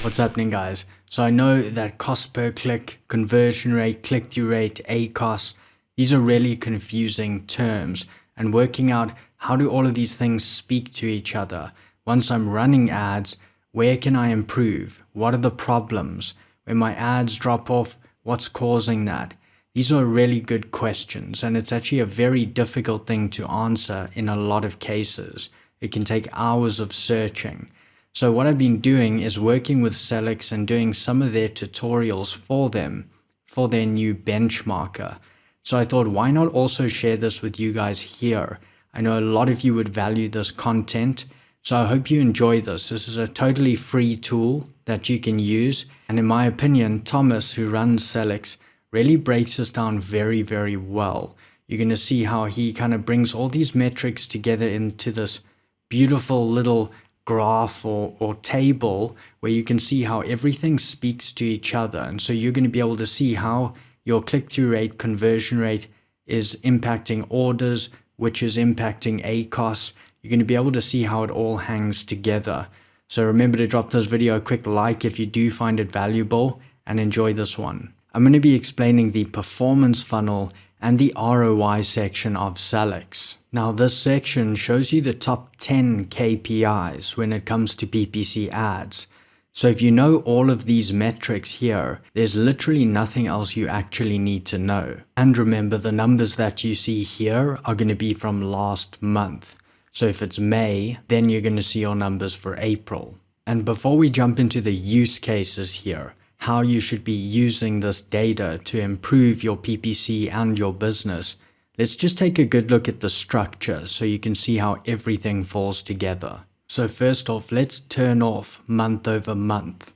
What's happening, guys? So I know that cost per click, conversion rate, click-through rate, ACoS, these are really confusing terms, and working out how do all of these things speak to each other. Once I'm running ads, where can I improve? What are the problems? When my ads drop off, what's causing that? These are really good questions, and it's actually a very difficult thing to answer in a lot of cases. It can take hours of searching. So what I've been doing is working with Selix and doing some of their tutorials for them, for their new benchmarker. So I thought, why not also share this with you guys here? I know a lot of you would value this content, so I hope you enjoy this. This is a totally free tool that you can use. And in my opinion, Thomas, who runs Selix, really breaks this down very, very well. You're going to see how he kind of brings all these metrics together into this beautiful little graph or table where you can see how everything speaks to each other. And so you're going to be able to see how your click-through rate, conversion rate is impacting orders, which is impacting ACoS. You're going to be able to see how it all hangs together. So remember to drop this video a quick like if you do find it valuable, and enjoy this one. I'm going to be explaining the performance funnel and the ROI section of Selix. Now this section shows you the top 10 KPIs when it comes to PPC ads. So if you know all of these metrics here, there's literally nothing else you actually need to know. And remember, the numbers that you see here are going to be from last month. So if it's May, then you're going to see your numbers for April. And before we jump into the use cases here, how you should be using this data to improve your PPC and your business, let's just take a good look at the structure so you can see how everything falls together. So first off, let's turn off month over month.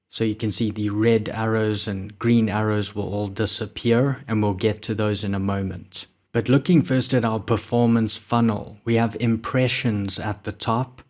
So you can see the red arrows and green arrows will all disappear, and we'll get to those in a moment. But looking first at our performance funnel, we have impressions at the top.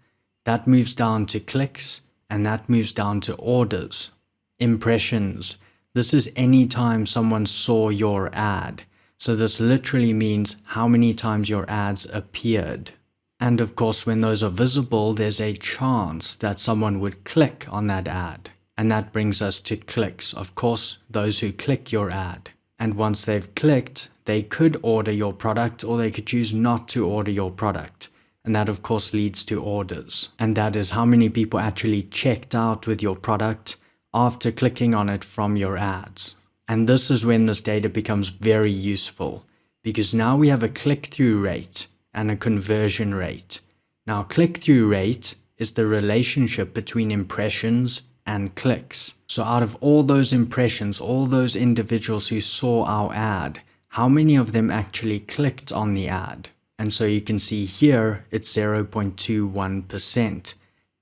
That moves down to clicks, and that moves down to orders. Impressions. This is any time someone saw your ad. So this literally means how many times your ads appeared. And of course, when those are visible, there's a chance that someone would click on that ad. And that brings us to clicks. Of course, those who click your ad. And once they've clicked, they could order your product, or they could choose not to order your product. And that of course leads to orders. And that is how many people actually checked out with your product after clicking on it from your ads. And this is when this data becomes very useful, because now we have a click-through rate and a conversion rate. Now click-through rate is the relationship between impressions and clicks. So out of all those impressions, all those individuals who saw our ad, how many of them actually clicked on the ad? And so you can see here it's 0.21%.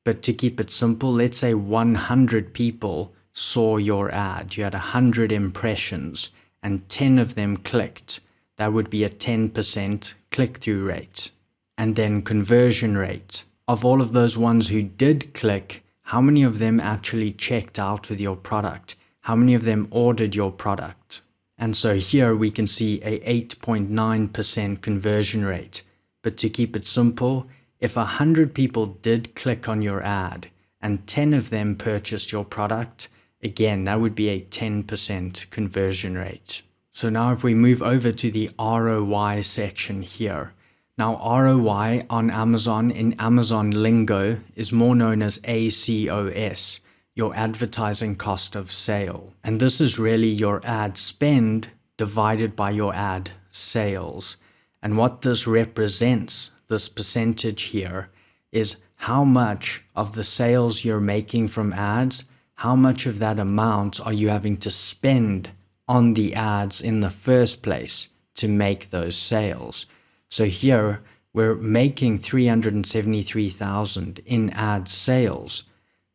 But to keep it simple, let's say 100 people saw your ad. You had 100 impressions and 10 of them clicked. That would be a 10% click-through rate. And then conversion rate. Of all of those ones who did click, how many of them actually checked out with your product? How many of them ordered your product? And so here we can see a 8.9% conversion rate. But to keep it simple, if 100 people did click on your ad and 10 of them purchased your product, again, that would be a 10% conversion rate. So now if we move over to the ROI section here. Now ROI on Amazon, in Amazon lingo, is more known as ACoS, your advertising cost of sale. And this is really your ad spend divided by your ad sales. And what this represents, this percentage here, is how much of the sales you're making from ads, how much of that amount are you having to spend on the ads in the first place to make those sales. So here we're making 373,000 in ad sales,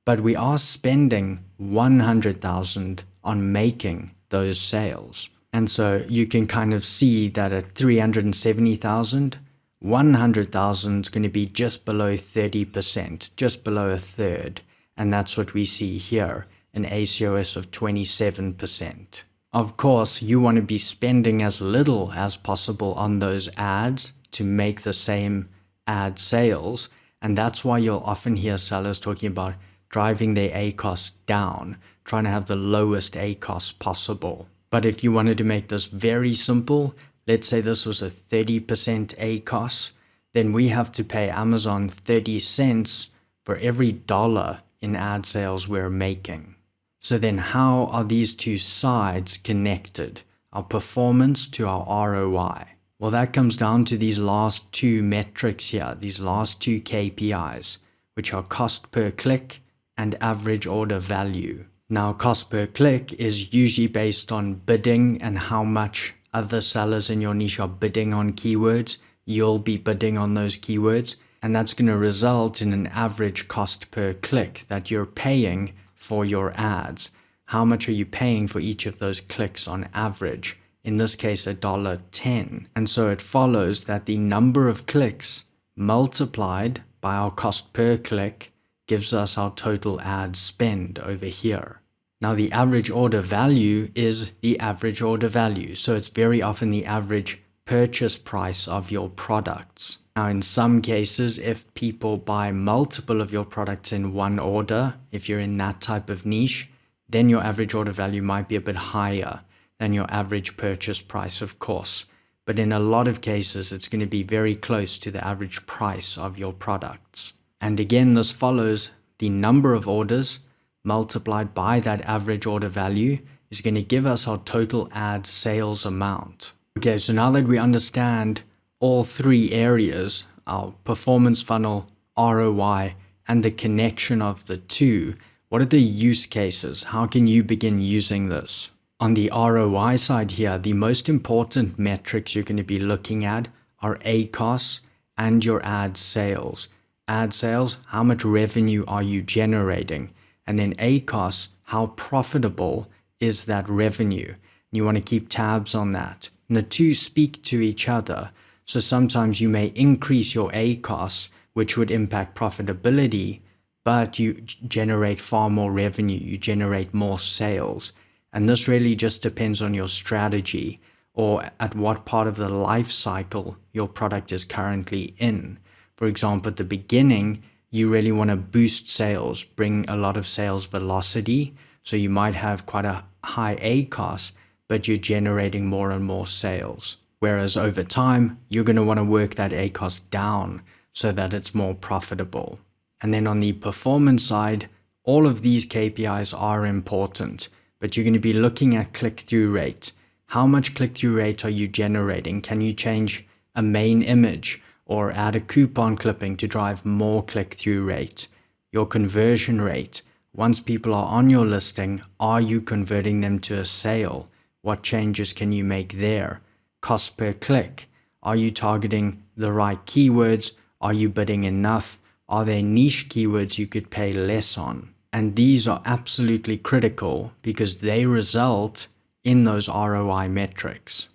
but we are spending 100,000 on making those sales. And so you can kind of see that at 370,000, 100,000 is going to be just below 30%, just below a third. And that's what we see here, an ACoS of 27%. Of course, you want to be spending as little as possible on those ads to make the same ad sales. And that's why you'll often hear sellers talking about driving their ACoS down, trying to have the lowest ACoS possible. But if you wanted to make this very simple, let's say this was a 30% ACoS, then we have to pay Amazon 30 cents for every dollar in ad sales we're making. So then how are these two sides connected? Our performance to our ROI. Well, that comes down to these last two metrics here, these last two KPIs, which are cost per click and average order value. Now, cost per click is usually based on bidding and how much other sellers in your niche are bidding on keywords. You'll be bidding on those keywords, and that's going to result in an average cost per click that you're paying for your ads. How much are you paying for each of those clicks on average? In this case, $1.10. And so it follows that the number of clicks multiplied by our cost per click gives us our total ad spend over here. Now, the average order value is the average order value. So it's very often the average purchase price of your products. Now, in some cases, if people buy multiple of your products in one order, if you're in that type of niche, then your average order value might be a bit higher than your average purchase price, of course. But in a lot of cases, it's going to be very close to the average price of your products. And again, this follows the number of orders multiplied by that average order value is going to give us our total ad sales amount. Okay, so now that we understand all three areas, our performance funnel, ROI, and the connection of the two, what are the use cases? How can you begin using this? On the ROI side here, the most important metrics you're going to be looking at are ACoS and your ad sales. Ad sales, how much revenue are you generating? And then ACoS, how profitable is that revenue? You want to keep tabs on that. And the two speak to each other. So sometimes you may increase your ACoS, which would impact profitability, but you generate far more revenue, you generate more sales. And this really just depends on your strategy or at what part of the life cycle your product is currently in. For example, at the beginning, you really want to boost sales, bring a lot of sales velocity. So you might have quite a high ACoS, but you're generating more and more sales. Whereas over time, you're going to want to work that ACoS down so that it's more profitable. And then on the performance side, all of these KPIs are important, but you're going to be looking at click-through rate. How much click-through rate are you generating? Can you change a main image or add a coupon clipping to drive more click-through rate? Your conversion rate. Once people are on your listing, are you converting them to a sale? What changes can you make there? Cost per click. Are you targeting the right keywords? Are you bidding enough? Are there niche keywords you could pay less on? And these are absolutely critical because they result in those ROI metrics.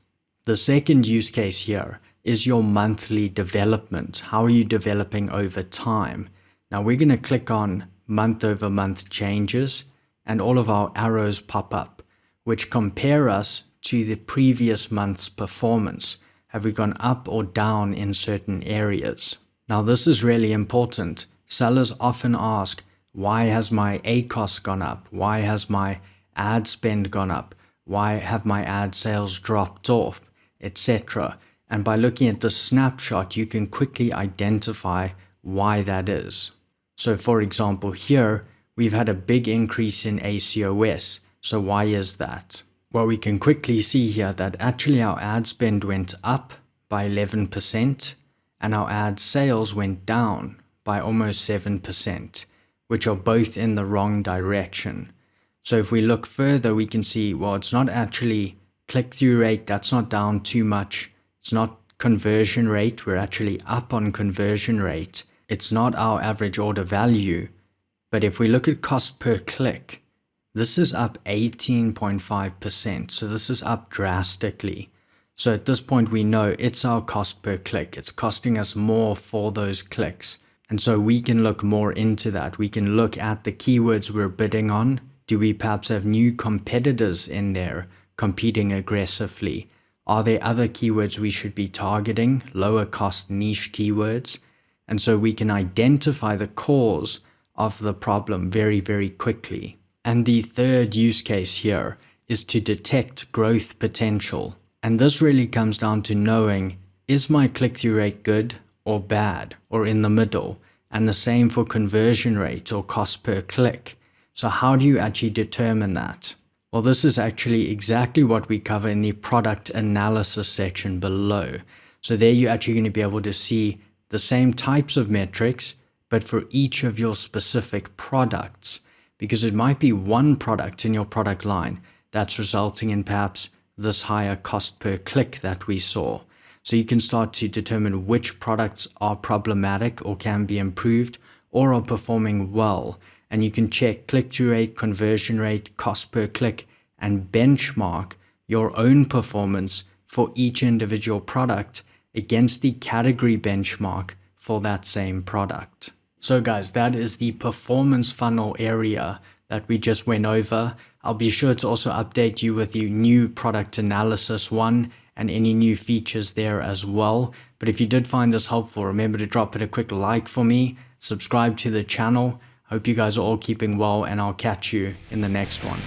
The second use case here is your monthly development. How are you developing over time? Now we're going to click on month over month changes and all of our arrows pop up, which compare us to the previous month's performance. Have we gone up or down in certain areas? Now this is really important. Sellers often ask, why has my ACoS gone up? Why has my ad spend gone up? Why have my ad sales dropped off, etc.? And by looking at the snapshot, you can quickly identify why that is. So for example, here, we've had a big increase in ACoS. So why is that? Well, we can quickly see here that actually our ad spend went up by 11% and our ad sales went down by almost 7%, which are both in the wrong direction. So if we look further, we can see, well, it's not actually click-through rate, that's not down too much. It's not conversion rate, we're actually up on conversion rate. It's not our average order value. But if we look at cost per click, this is up 18.5%. So this is up drastically. So at this point, we know it's our cost per click. It's costing us more for those clicks. And so we can look more into that. We can look at the keywords we're bidding on. Do we perhaps have new competitors in there competing aggressively? Are there other keywords we should be targeting, lower cost niche keywords? And so we can identify the cause of the problem very, very quickly. And the third use case here is to detect growth potential. And this really comes down to knowing, is my click-through rate good or bad or in the middle? And the same for conversion rate or cost per click. So how do you actually determine that? Well, this is actually exactly what we cover in the product analysis section below. So there you're actually going to be able to see the same types of metrics, but for each of your specific products, because it might be one product in your product line that's resulting in perhaps this higher cost per click that we saw. So you can start to determine which products are problematic or can be improved or are performing well. And you can check click-through rate, conversion rate, cost per click, and benchmark your own performance for each individual product against the category benchmark for that same product. So guys, that is the performance funnel area that we just went over. I'll be sure to also update you with the new product analysis one and any new features there as well. But if you did find this helpful, remember to drop it a quick like for me, subscribe to the channel. Hope you guys are all keeping well, and I'll catch you in the next one.